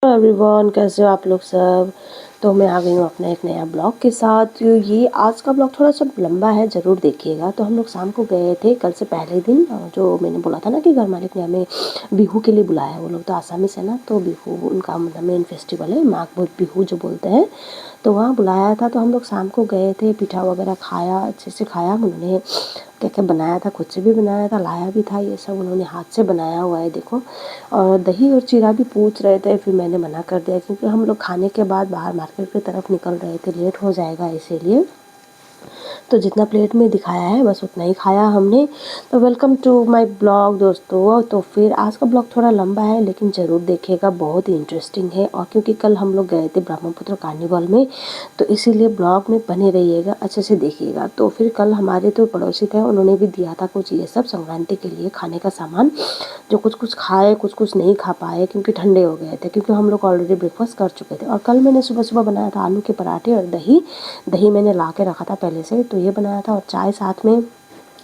Hello everyone, कैसे हो आप लोग सब। तो मैं आ गई हूँ अपने एक नया ब्लॉग के साथ। ये आज का ब्लॉग थोड़ा सा लंबा है, ज़रूर देखिएगा। तो हम लोग शाम को गए थे कल से पहले दिन, जो मैंने बोला था ना कि घर मालिक ने हमें बिहू के लिए बुलाया है। वो लोग तो आसामी से ना, तो बिहू उनका मतलब मेन फेस्टिवल है, माघ बिहू जो बोलते हैं। तो वहाँ बुलाया था, तो हम लोग शाम को गए थे, पिठा वगैरह खाया, अच्छे से खाया। उन्होंने क्या क्या बनाया था, खुद से भी बनाया था, लाया भी था, ये सब उन्होंने हाथ से बनाया हुआ है, देखो। और दही और चीरा भी पूछ रहे थे, फिर मैंने मना कर दिया क्योंकि हम लोग खाने के बाद बाहर मार्केट की तरफ निकल रहे थे, लेट हो जाएगा इसीलिए। तो जितना प्लेट में दिखाया है बस उतना ही खाया हमने। तो वेलकम टू माय ब्लॉग दोस्तों। तो फिर आज का ब्लॉग थोड़ा लंबा है, लेकिन ज़रूर देखिएगा, बहुत ही इंटरेस्टिंग है। और क्योंकि कल हम लोग गए थे ब्रह्मपुत्र कार्निवल में, तो इसीलिए ब्लॉग में बने रहिएगा, अच्छे से देखिएगा। तो फिर कल हमारे तो पड़ोसी थे, उन्होंने भी दिया था कुछ ये सब संक्रांति के लिए खाने का सामान, जो कुछ कुछ खाए, कुछ कुछ नहीं खा पाए क्योंकि ठंडे हो गए थे, क्योंकि हम लोग ऑलरेडी ब्रेकफास्ट कर चुके थे। और कल मैंने सुबह सुबह बनाया था आलू के पराठे और दही। दही मैंने ला के रखा था पहले से, तो ये बनाया था, और चाय साथ में।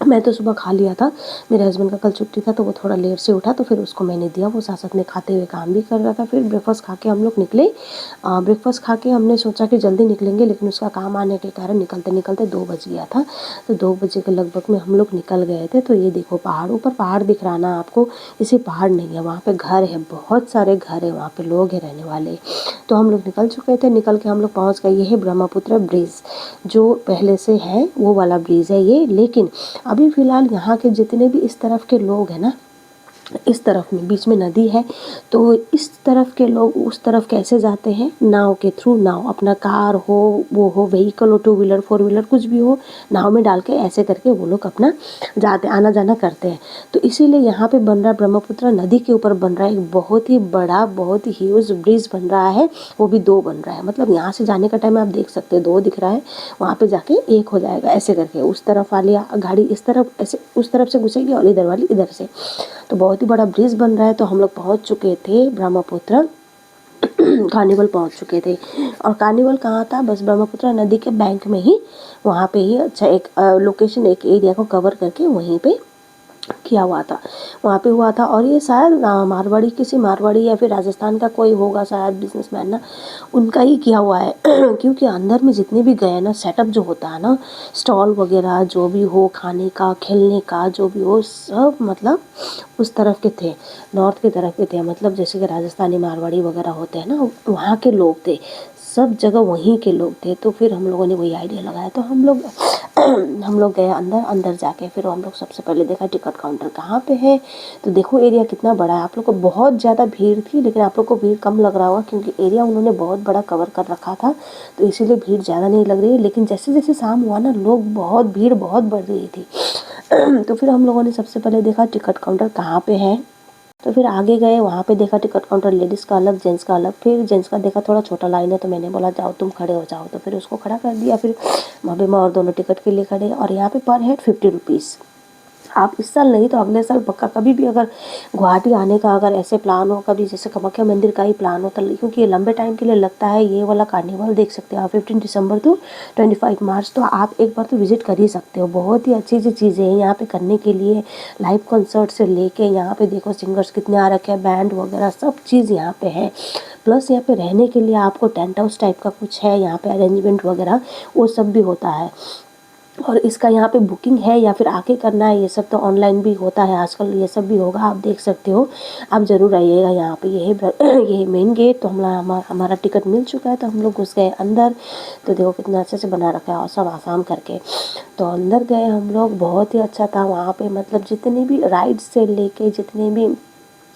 मैं तो सुबह खा लिया था, मेरे हस्बैंड का कल छुट्टी था तो वो थोड़ा लेट से उठा, तो फिर उसको मैंने दिया, वो साथ साथ में खाते हुए काम भी कर रहा था। फिर ब्रेकफास्ट खा के हम लोग निकले। ब्रेकफास्ट खा के हमने सोचा कि जल्दी निकलेंगे, लेकिन उसका काम आने के कारण निकलते निकलते 2 बज गया था। तो 2 बजे के लगभग में हम लोग निकल गए थे। तो ये देखो पहाड़, ऊपर पहाड़ दिख रहा ना आपको, इसे पहाड़ नहीं है, वहाँ पे घर है, बहुत सारे घर है, वहाँ पे लोग हैं रहने वाले। तो हम लोग निकल चुके थे, निकल के हम लोग पहुँच गए। ये है ब्रह्मपुत्र ब्रिज, जो पहले से है वो वाला ब्रिज है ये। लेकिन अभी फ़िलहाल यहाँ के जितने भी इस तरफ के लोग हैं ना, इस तरफ में बीच में नदी है, तो इस तरफ के लोग उस तरफ कैसे जाते हैं, नाव के थ्रू। नाव, अपना कार हो, वो हो व्हीकल हो, 2 व्हीलर 4 व्हीलर कुछ भी हो, नाव में डाल के ऐसे करके वो लोग अपना जाते आना जाना करते हैं। तो इसीलिए यहाँ पे बन रहा है, ब्रह्मपुत्र नदी के ऊपर बन रहा है एक बहुत ही बड़ा, बहुत ही ह्यूज ब्रिज बन रहा है। वो भी 2 बन रहा है, मतलब यहाँ से जाने का टाइम आप देख सकते हैं 2 दिख रहा है, वहाँ पे जाके 1 हो जाएगा, ऐसे करके। उस तरफ वाली गाड़ी इस तरफ ऐसे उस तरफ से घुसेगी और इधर वाली इधर से। तो बहुत ही बड़ा ब्रिज बन रहा है। तो हम लोग पहुँच चुके थे ब्रह्मपुत्र कार्निवल पहुँच चुके थे। और कार्निवल कहाँ था, बस ब्रह्मपुत्र नदी के बैंक में ही, वहाँ पे ही। अच्छा, एक लोकेशन, एक एरिया को कवर करके वहीं पे किया हुआ था, वहाँ पे हुआ था। और ये शायद मारवाड़ी, किसी मारवाड़ी या फिर राजस्थान का कोई होगा शायद बिजनेसमैन ना, उनका ही किया हुआ है। क्योंकि अंदर में जितने भी गए ना, सेटअप जो होता है ना, स्टॉल वगैरह जो भी हो, खाने का खेलने का जो भी हो, सब मतलब उस तरफ के थे, नॉर्थ की तरफ के थे। मतलब जैसे कि राजस्थानी मारवाड़ी वगैरह होते हैं ना, वहाँ के लोग थे, सब जगह वहीं के लोग थे। तो फिर हम लोगों ने वही आइडिया लगाया, तो हम लोग हम लोग गए अंदर। अंदर जाके फिर हम लोग सबसे पहले देखा टिकट काउंटर कहाँ पे है। तो देखो एरिया कितना बड़ा है, आप लोग को बहुत ज़्यादा भीड़ थी, लेकिन आप लोग को भीड़ कम लग रहा होगा क्योंकि एरिया उन्होंने बहुत बड़ा कवर कर रखा था, तो इसीलिए भीड़ ज़्यादा नहीं लग रही है। लेकिन जैसे जैसे शाम हुआ ना, लोग बहुत, भीड़ बहुत बढ़ रही थी। तो फिर हम लोगों ने सबसे पहले देखा टिकट काउंटर कहाँ पे है। तो फिर आगे गए, वहाँ पे देखा टिकट काउंटर, लेडीज़ का अलग, जेंट्स का अलग। फिर जेंट्स का देखा थोड़ा छोटा लाइन है, तो मैंने बोला जाओ तुम खड़े हो जाओ, तो फिर उसको खड़ा कर दिया। फिर वहाँ पे मैं और दोनों टिकट के लिए खड़े। और यहाँ पे पर हेड 50 रुपीज़। आप इस साल नहीं तो अगले साल पक्का, कभी भी अगर गुवाहाटी आने का अगर ऐसे प्लान हो, कभी जैसे कामाख्या मंदिर का ही प्लान हो, तो क्योंकि ये लंबे टाइम के लिए लगता है, ये वाला कार्निवल देख सकते हो आप 15 दिसंबर टू 25 मार्च। तो आप एक बार तो विजिट कर ही सकते हो, बहुत ही अच्छी अच्छी चीज़ें हैं यहाँ पे करने के लिए। लाइव कॉन्सर्ट से लेके यहाँ पे देखो सिंगर्स कितने आ रखे हैं, बैंड वगैरह सब चीज़ यहाँ पे है। प्लस यहाँ पे रहने के लिए आपको टेंट हाउस टाइप का कुछ है यहाँ पे अरेंजमेंट वगैरह, वो सब भी होता है। और इसका यहाँ पे बुकिंग है या फिर आके करना है, ये सब तो ऑनलाइन भी होता है आजकल, ये सब भी होगा, आप देख सकते हो। आप ज़रूर आइएगा यहाँ पे। ये है मेन गेट। तो हमारा टिकट मिल चुका है, तो हम लोग घुस गए अंदर। तो देखो कितना अच्छे से बना रखा है और सब आसाम करके। तो अंदर गए हम लोग, बहुत ही अच्छा था वहाँ पे। मतलब जितने भी राइड्स से लेके जितने भी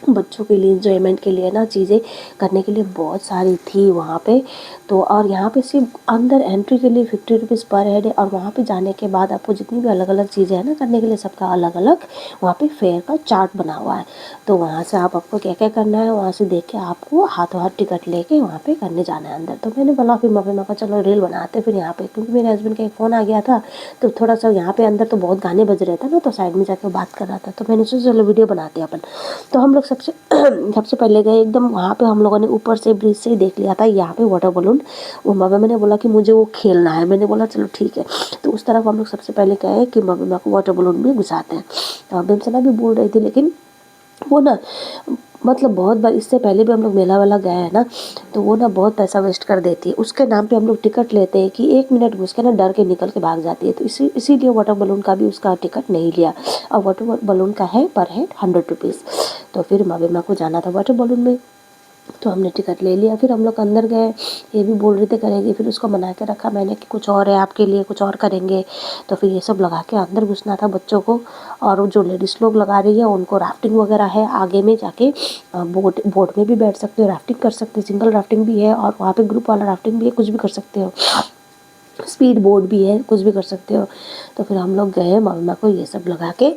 बच्चों के लिए इंजॉयमेंट के लिए ना, चीज़ें करने के लिए बहुत सारी थी वहाँ पे। तो और यहाँ पे सिर्फ अंदर एंट्री के लिए 50 रुपीज़ पर हेड है। और वहाँ पे जाने के बाद आपको जितनी भी अलग अलग चीज़ें हैं ना करने के लिए, सबका अलग अलग वहाँ पे फेयर का चार्ट बना हुआ है। तो वहाँ से आपको क्या क्या करना है, वहाँ से देख के आपको हाथों हाथ टिकट लेके वहाँ पे करने जाना है अंदर। तो मैंने बोला फिर मैं कहा चलो रील बनाते फिर यहाँ पे, क्योंकि मेरे हस्बैंड का एक फ़ोन आ गया था। तो थोड़ा सा यहाँ पे अंदर तो बहुत गाने बज रहे थे ना, तो साइड में जाकर बात कर रहा था, तो मैंने सोचा चलो वीडियो बनाते हैं अपन। तो हम लोग सबसे सबसे पहले गए एकदम वहाँ पे, हम लोगों ने ऊपर से ब्रिज से ही देख लिया था यहाँ पे वाटर बलून। वो मम्मी, मैंने बोला कि मुझे वो खेलना है, मैंने बोला चलो ठीक है। तो उस तरफ हम लोग सबसे पहले गए कि मम्मी को वाटर बलून में घुसाते हैं। तो बेमसना भी बोल रही थी, लेकिन वो ना मतलब बहुत बार इससे पहले भी हम लोग मेला वाला गए हैं ना, तो वो ना बहुत पैसा वेस्ट कर देती है। उसके नाम पे हम लोग टिकट लेते हैं कि 1 मिनट घुस के ना डर के निकल के भाग जाती है। तो इसीलिए वाटर बलून का भी उसका टिकट नहीं लिया। और वाटर बलून का है पर हेड 100 रुपीज़। तो फिर मम्मी को जाना था वाटर बलून में, तो हमने टिकट ले लिया। फिर हम लोग अंदर गए, ये भी बोल रहे थे करेंगे, फिर उसको मना के रखा मैंने कि कुछ और है आपके लिए, कुछ और करेंगे। तो फिर ये सब लगा के अंदर घुसना था बच्चों को। और वो जो लेडीज़ लोग लगा रही है उनको राफ्टिंग वगैरह है, आगे में जाके बोट में भी बैठ सकते हो, राफ्टिंग कर सकते हो, सिंगल राफ्टिंग भी है और वहाँ पे ग्रुप वाला राफ्टिंग भी है, कुछ भी कर सकते हो, स्पीड बोट भी है, कुछ भी कर सकते हो। तो फिर हम लोग गए, मम्मा को ये सब लगा के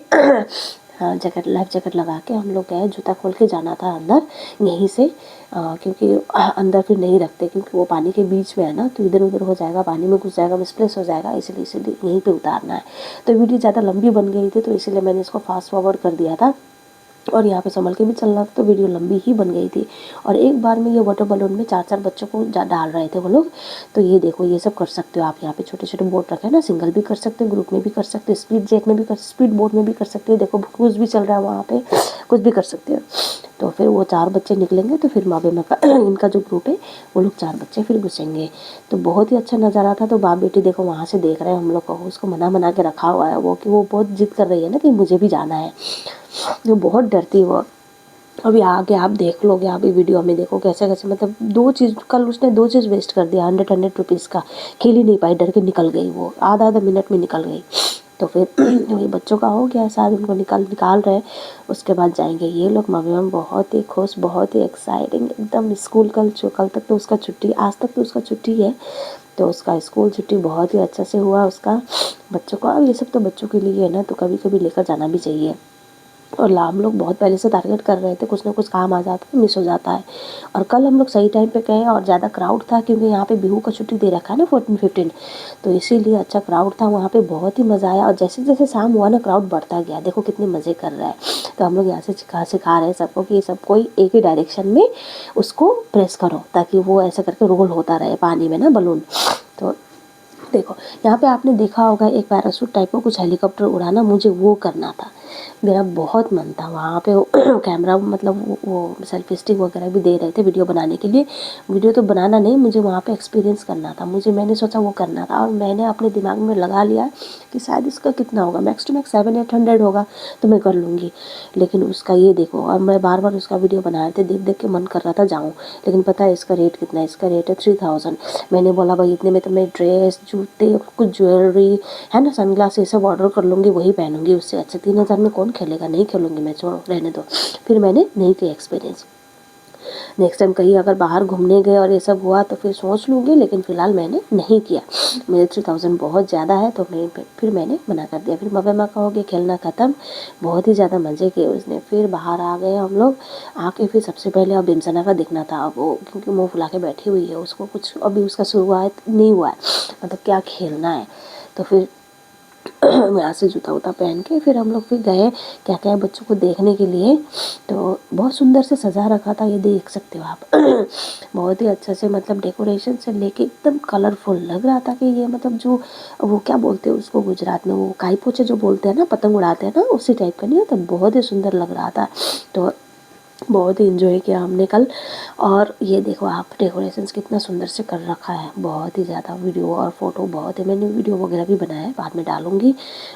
हाँ, जैकेट, लाइफ जैकेट लगा के हम लोग गए। जूता खोल के जाना था अंदर यहीं से, क्योंकि अंदर फिर नहीं रखते, क्योंकि वो पानी के बीच में है ना, तो इधर उधर हो जाएगा, पानी में घुस जाएगा, मिसप्लेस हो जाएगा, इसीलिए यहीं पे उतारना है। तो वीडियो ज़्यादा लंबी बन गई थी, तो इसीलिए मैंने इसको फास्ट फॉरवर्ड कर दिया था और यहाँ पे संभल के भी चलना था, तो वीडियो लंबी ही बन गई थी। और एक बार में ये वाटर बलून में 4-4 बच्चों को डाल रहे थे वो लोग। तो ये देखो, ये सब कर सकते हो आप। यहाँ पे छोटे छोटे बोट रखे हैं ना, सिंगल भी कर सकते हो, ग्रुप में भी कर सकते हो, स्पीड जेट में भी कर, स्पीड बोट में भी कर सकते हो। देखो क्रूज भी चल रहा है वहाँ पे, कुछ भी कर सकते हो। तो फिर वो 4 बच्चे निकलेंगे, तो फिर माँ बेमा का इनका जो ग्रुप है वो लोग 4 बच्चे फिर घुसेंगे। तो बहुत ही अच्छा नज़ारा था। तो बाप बेटी देखो वहाँ से देख रहे हैं हम लोग को, उसको मना के रखा हुआ है वो, कि वो बहुत जिद कर रही है ना कि मुझे भी जाना है, जो बहुत डरती वो। अभी आगे आप देख लोगे, आप ये वीडियो में देखो कैसे कैसे, मतलब 2 चीज़, कल उसने 2 चीज़ वेस्ट कर दिया, 100 रुपीज़ का। खेल ही नहीं पाई, डर के निकल गई वो, आधा मिनट में निकल गई। तो फिर ये बच्चों का हो गया, शायद उनको निकाल रहे। उसके बाद जाएंगे ये लोग। मम्मी बहुत ही खुश, बहुत ही एक्साइटिंग एकदम। स्कूल कल तक तो उसका छुट्टी, आज तक तो उसका छुट्टी है, तो उसका स्कूल छुट्टी बहुत ही अच्छा से हुआ उसका। बच्चों को, अब ये सब तो बच्चों के लिए है ना, तो कभी कभी लेकर जाना भी चाहिए। और हम लोग बहुत पहले से टारगेट कर रहे थे, कुछ ना कुछ काम आ जाता है, मिस हो जाता है। और कल हम लोग सही टाइम पे गए और ज़्यादा क्राउड था, क्योंकि यहाँ पे बिहू का छुट्टी दे रखा है ना 14-15, तो इसीलिए अच्छा क्राउड था वहाँ पे, बहुत ही मज़ा आया। और जैसे जैसे शाम हुआ ना, क्राउड बढ़ता गया, देखो कितने मज़े कर रहा है। तो हम लोग यहाँ से सिखा रहे हैं सबको कि सब कोई एक ही डायरेक्शन में उसको प्रेस करो, ताकि वो ऐसे करके रोल होता रहे पानी में ना बलून। तो देखो यहाँ पे आपने देखा होगा एक पैराशूट टाइप का कुछ हेलीकॉप्टर उड़ाना, मुझे वो करना था, मेरा बहुत मन था वहाँ पे। कैमरा मतलब वो सेल्फी स्टिक वगैरह भी दे रहे थे वीडियो बनाने के लिए। वीडियो तो बनाना नहीं, मुझे वहाँ पे एक्सपीरियंस करना था, मैंने सोचा वो करना था। और मैंने अपने दिमाग में लगा लिया कि शायद इसका कितना होगा, मैक्स टू मैक्स 700-800 होगा, तो मैं कर लूँगी। लेकिन उसका ये देखो, और मैं बार बार उसका वीडियो बना रहे थे, देख देख के मन कर रहा था जाऊँ। लेकिन पता है इसका रेट कितना है? इसका रेट है 3000। मैंने बोला भाई इतने में तो मैं ड्रेस, जूते, कुछ ज्वेलरी है ना, सनग्लास, ये सब ऑर्डर कर लूँगी, वही पहनूंगी। उससे अच्छा 3000 में कौन खेलेगा? नहीं खेलूँगी मैं, छोड़ो रहने दो। फिर मैंने नहीं किया एक्सपीरियंस। नेक्स्ट टाइम कहीं अगर बाहर घूमने गए और ये सब हुआ तो फिर सोच लूँगी, लेकिन फ़िलहाल मैंने नहीं किया। मेरे 3000 बहुत ज़्यादा है, तो फिर मैंने मना कर दिया। फिर मम्मा का हो गया खेलना ख़त्म, बहुत ही ज़्यादा मज़े किए उसने। फिर बाहर आ गए हम लोग, आके फिर सबसे पहले अब बिमसना का देखना था। अब वो क्योंकि मुँह फुला के बैठी हुई है, उसको कुछ अभी उसका शुरुआत नहीं हुआ है, मतलब क्या खेलना है। तो फिर यहाँ से जूता वूता पहन के फिर हम लोग फिर गए क्या क्या है बच्चों को देखने के लिए। तो बहुत सुंदर से सजा रखा था, ये देख सकते हो आप। बहुत ही अच्छा से, मतलब डेकोरेशन से लेके एकदम कलरफुल लग रहा था कि ये, मतलब जो वो क्या बोलते हैं उसको गुजरात में, वो काई पोचे जो बोलते हैं ना, पतंग उड़ाते हैं ना, उसी टाइप का नहीं होता, बहुत ही सुंदर लग रहा था। तो बहुत ही इन्जॉय किया हमने कल। और ये देखो आप, डेकोरेशंस कितना सुंदर से कर रखा है, बहुत ही ज़्यादा। वीडियो और फ़ोटो बहुत है, मैंने वीडियो वगैरह भी बनाया है, बाद में डालूंगी।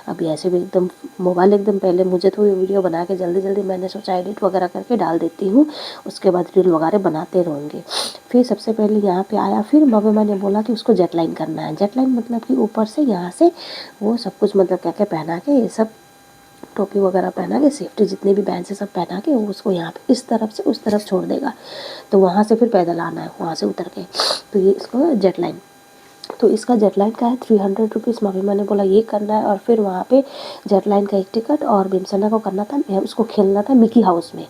अभी ऐसे भी एकदम मोबाइल एकदम पहले, मुझे तो ये वीडियो बना के जल्दी जल्दी मैंने सोचा एडिट वगैरह करके डाल देती हूँ, उसके बाद रील वगैरह बनाते रहूँगी। फिर सबसे पहले यहाँ पे आया, फिर मम्मा ने बोला कि उसको जेट लाइन करना है। जेट लाइन मतलब कि ऊपर से यहाँ से वो सब कुछ, मतलब क्या क्या पहना के, ये सब टोपी वगैरह पहना के, सेफ्टी जितने भी बैंड से सब पहना के, वो उसको यहाँ पे इस तरफ से उस तरफ छोड़ देगा। तो वहाँ से फिर पैदल आना है, वहाँ से उतर के। तो ये इसको जेट लाइन, तो इसका जेट लाइन का है 300 रुपीज़। मम्मी ने बोला ये करना है। और फिर वहाँ पे जेट लाइन का एक टिकट, और बिमसना को करना था, उसको खेलना था मिकी हाउस में।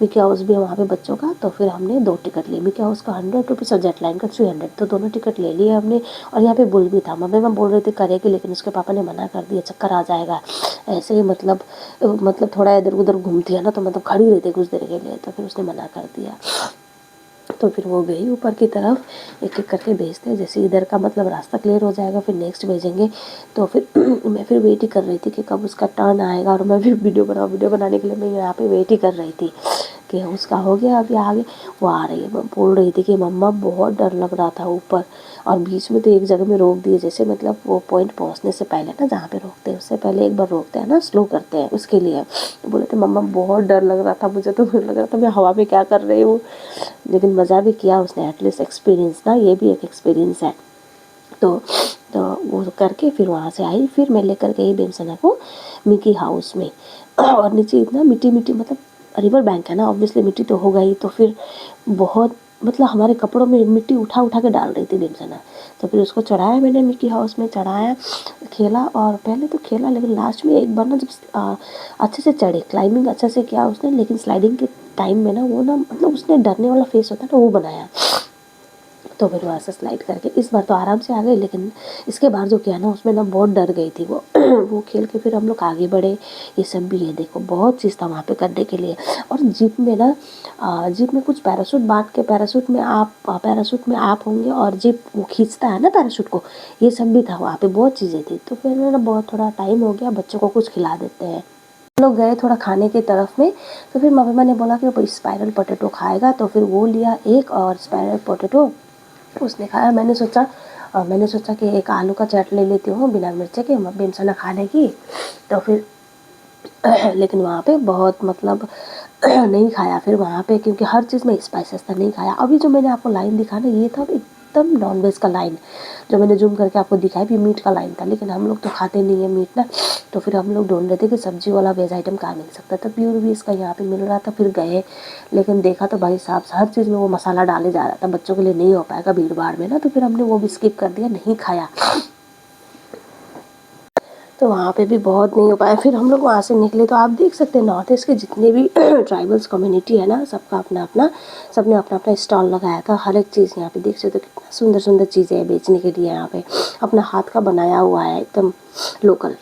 मिकी हाउस भी है वहाँ पे बच्चों का। तो फिर हमने 2 टिकट लिए, मिकी हाउस का 100 रुपीज़ और जेट लाइन का 300, तो दोनों टिकट ले लिए हमने। और यहाँ पे बुल भी था, मम्मी बोल रही थी करेगी, लेकिन उसके पापा ने मना कर दिया, चक्कर आ जाएगा ऐसे ही, मतलब थोड़ा इधर उधर घूमती है ना, तो मतलब खड़ी रहती कुछ देर के लिए, तो फिर उसने मना कर दिया। तो फिर वो गई ऊपर की तरफ, एक एक करके भेजते हैं, जैसे इधर का मतलब रास्ता क्लियर हो जाएगा फिर नेक्स्ट भेजेंगे। तो फिर मैं फिर वेट ही कर रही थी कि कब उसका टर्न आएगा, और मैं भी वीडियो बनाने के लिए मैं यहाँ पे वेट ही कर रही थी। कि उसका हो गया अभी आगे। वो आ रही है, बोल रही थी कि मम्मा बहुत डर लग रहा था ऊपर, और बीच में तो एक जगह में रोक दिए, जैसे मतलब वो पॉइंट पहुंचने से पहले ना, जहाँ पे रोकते हैं उससे पहले एक बार रोकते हैं ना, स्लो करते हैं उसके लिए। तो बोले थे मम्मा बहुत डर लग रहा था मुझे, तो लग रहा था मैं हवा में क्या कर रही हूँ, लेकिन मज़ा भी किया उसने। एटलीस्ट एक्सपीरियंस ना, ये भी एक एक्सपीरियंस है। तो तो वो करके फिर वहाँ से आई, फिर मैं लेकर गई बेमसना को मिकी हाउस में। और नीचे इतना मिट्टी मिट्टी, मतलब रिवर बैंक है ना, ऑब्वियसली मिट्टी तो होगा ही। तो फिर बहुत, मतलब हमारे कपड़ों में मिट्टी उठा उठा के डाल रही थी बेमसना। तो फिर उसको चढ़ाया मैंने, मिकी हाउस में चढ़ाया, खेला। और पहले तो खेला, लेकिन लास्ट में एक बार ना जब अच्छे से चढ़े, क्लाइंबिंग अच्छे से किया उसने, लेकिन स्लाइडिंग के टाइम में ना वो ना, मतलब उसने डरने वाला फेस होता है ना, वो बनाया। तो फिर वहाँ से स्लाइड करके इस बार तो आराम से आ गई, लेकिन इसके बार जो किया ना उसमें ना बहुत डर गई थी वो। वो खेल के फिर हम लोग आगे बढ़े। ये सब भी है, देखो बहुत चीज़ था वहाँ पे करने के लिए। और जीप में ना, जीप में कुछ पैराशूट बांट के, पैराशूट में आप होंगे और जीप वो खींचता है ना पैराशूट को, ये सब भी था वहाँ पे, बहुत चीज़ें थी। तो फिर ना बहुत थोड़ा टाइम हो गया, बच्चों को कुछ खिला देते हैं। हम लोग गए थोड़ा खाने की तरफ में। तो फिर मम्मा ने बोला कि वो स्पाइरल पोटैटो खाएगा, तो फिर वो लिया एक, और स्पाइरल पोटैटो उसने खाया। मैंने सोचा कि एक आलू का चाट ले लेती हूँ बिना मिर्च के, बेमसना खा लेगी। तो फिर लेकिन वहाँ पे बहुत, मतलब नहीं खाया फिर वहाँ पे, क्योंकि हर चीज़ में स्पाइसेस था, नहीं खाया। अभी जो मैंने आपको लाइन दिखा ना, ये था एकदम नॉन वेज का लाइन, जो मैंने जूम करके आपको दिखाया भी मीट का लाइन था। लेकिन हम लोग तो खाते नहीं है मीट ना, तो फिर हम लोग ढूंढ रहे थे कि सब्जी वाला वेज आइटम कहाँ मिल सकता था। प्योर भी इसका यहाँ पे मिल रहा था, फिर गए, लेकिन देखा तो भाई साहब हर चीज़ में वो मसाला डाले जा रहा था, बच्चों के लिए नहीं हो पाएगा भीड़ भाड़ में ना, तो फिर हमने वो भी स्किप कर दिया, नहीं खाया। तो वहाँ पे भी बहुत नहीं हो पाया। फिर हम लोग वहाँ से निकले, तो आप देख सकते हैं नॉर्थ ईस्ट के जितने भी ट्राइबल्स कम्युनिटी है ना, सबका अपना अपना, सबने अपना अपना स्टॉल लगाया था। हर एक चीज़ यहाँ पे देख सकते हो, कितना सुंदर सुंदर चीज़ें हैं बेचने के लिए। यहाँ पे अपना हाथ का बनाया हुआ है एकदम लोकल।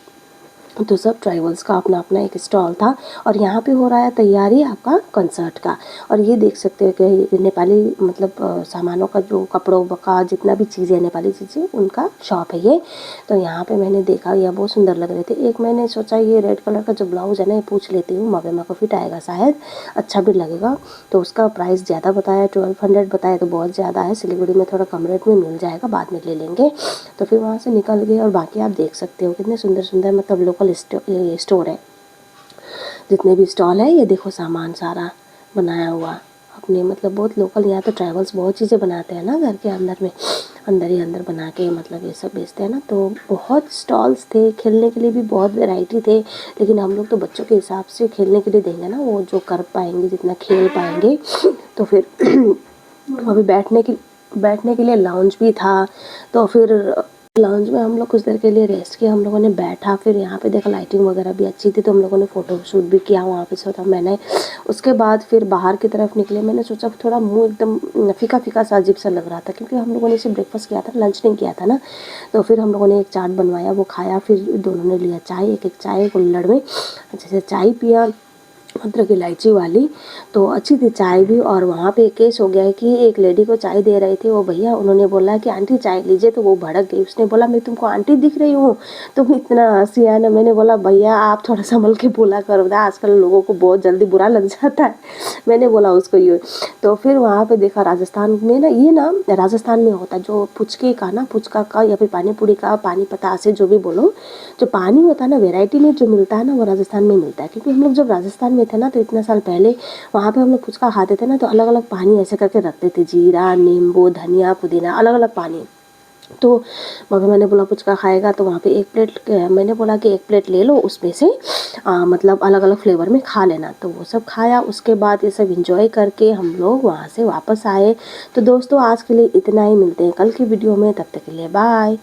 तो सब ट्राइबल्स का अपना अपना एक स्टॉल था। और यहाँ पे हो रहा है तैयारी आपका कंसर्ट का। और ये देख सकते हो कि नेपाली, मतलब सामानों का, जो कपड़ों का जितना भी चीज़ें है नेपाली चीज़ें, उनका शॉप है ये। तो यहाँ पे मैंने देखा, यह बहुत सुंदर लग रहे थे। एक मैंने सोचा ये रेड कलर का जो ब्लाउज़ है ना, ये पूछ लेती हूँ, मवेमा को फिट आएगा शायद, अच्छा भी लगेगा। तो उसका प्राइस ज़्यादा बताया, 1200 बताया, तो बहुत ज़्यादा है। सिलीगुड़ी में थोड़ा कम रेट में मिल जाएगा, बाद में ले लेंगे। तो फिर वहाँ से निकल गए। और बाकी आप देख सकते हो कितने सुंदर सुंदर, मतलब लोकल स्टोर है। जितने भी स्टॉल है, ये देखो सामान सारा बनाया हुआ अपने, मतलब बहुत लोकल। यहाँ तो ट्रैवल्स बहुत चीज़ें बनाते हैं ना, घर के अंदर में, अंदर ही अंदर बना के, मतलब ये सब बेचते हैं ना। तो बहुत स्टॉल्स थे, खेलने के लिए भी बहुत वैरायटी थे। लेकिन हम लोग तो बच्चों के हिसाब से खेलने के लिए देंगे ना, वो जो कर पाएंगे, जितना खेल पाएंगे। तो फिर अभी बैठने के लिए लाउंज भी था। तो फिर लाउंज में हम लोग कुछ देर के लिए रेस्ट किया, हम लोगों ने बैठा। फिर यहाँ पे देखा लाइटिंग वगैरह भी अच्छी थी, तो हम लोगों ने फ़ोटो शूट भी किया वहाँ पे। सोचा मैंने, उसके बाद फिर बाहर की तरफ निकले। मैंने सोचा थोड़ा मुंह एकदम फीका फीका सा, अजीब सा लग रहा था, क्योंकि हम लोगों ने सिर्फ ब्रेकफास्ट किया था, लंच नहीं किया था ना। तो फिर हम लोगों ने एक चाट बनवाया, वो खाया। फिर दोनों ने लिया चाय, एक एक चाय कुल्हड़ में अच्छे से चाय पिया, अदरक इलायची वाली। तो अच्छी थी चाय भी। और वहाँ पे एक केस हो गया है कि एक लेडी को चाय दे रहे थे वो भैया, उन्होंने बोला कि आंटी चाय लीजिए, तो वो भड़क गई। उसने बोला मैं तुमको आंटी दिख रही हूँ, तुम इतना हंसी आया ना। मैंने बोला भैया आप थोड़ा संभल के बोला करो ना, आजकल लोगों को बहुत जल्दी बुरा लग जाता है। मैंने बोला उसको ये। तो फिर वहाँ पे देखा, राजस्थान में ना, ये ना राजस्थान में होता है जो पुचके का ना, पुचका का या फिर पानी पूरी का, पानी पता से जो भी बोलो, जो पानी होता है ना, वेराइटी में जो मिलता है ना, वो राजस्थान में मिलता है। क्योंकि हम लोग जब राजस्थान में थे ना, तो इतना साल पहले वहाँ पे हम लोग पुचका खाते थे ना, तो अलग अलग पानी ऐसे करके रखते थे, जीरा, नींबू, धनिया, पुदीना, अलग अलग पानी। तो मगर मैंने बोला पुचका खाएगा, तो वहाँ पे एक प्लेट, मैंने बोला कि एक प्लेट ले लो, उसमें से मतलब अलग अलग फ्लेवर में खा लेना। तो वो सब खाया। उसके बाद ये सब इंजॉय करके हम लोग वहाँ से वापस आए। तो दोस्तों आज के लिए इतना ही, मिलते हैं कल की वीडियो में, तब तक के लिए बाय।